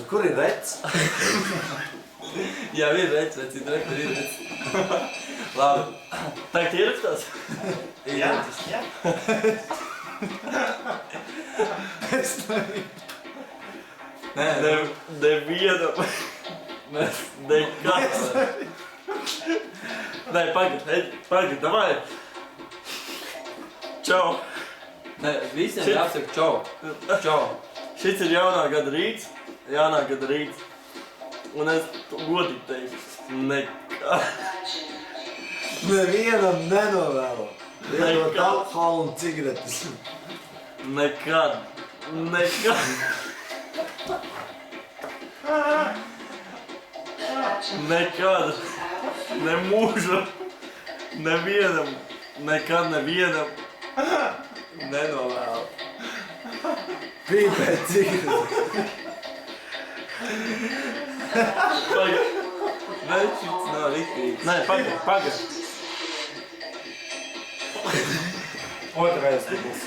Kur ir rets? Jā, ir rets, ir rets. Labi. Tagad ierakstās? Jā. Es nevīju. Nē, nevienam. Nekas. Nē, pagad, davai. Čau. Nē, visiem jāsaka čau. Čau. Šis ir jaunā gada rīts. Un es godīgi teikšu, nekad. Nevienam nenovēlu. Lietot alkoholu un cigaretes. Nekad. Nekad. Ne mūžam. Nevienam. Nekad nevienam. Nenovēlu. Pīpēt cigaretes. Pagad. Nē, šits nav rītīgs. Nē, pagad. Otrais būs.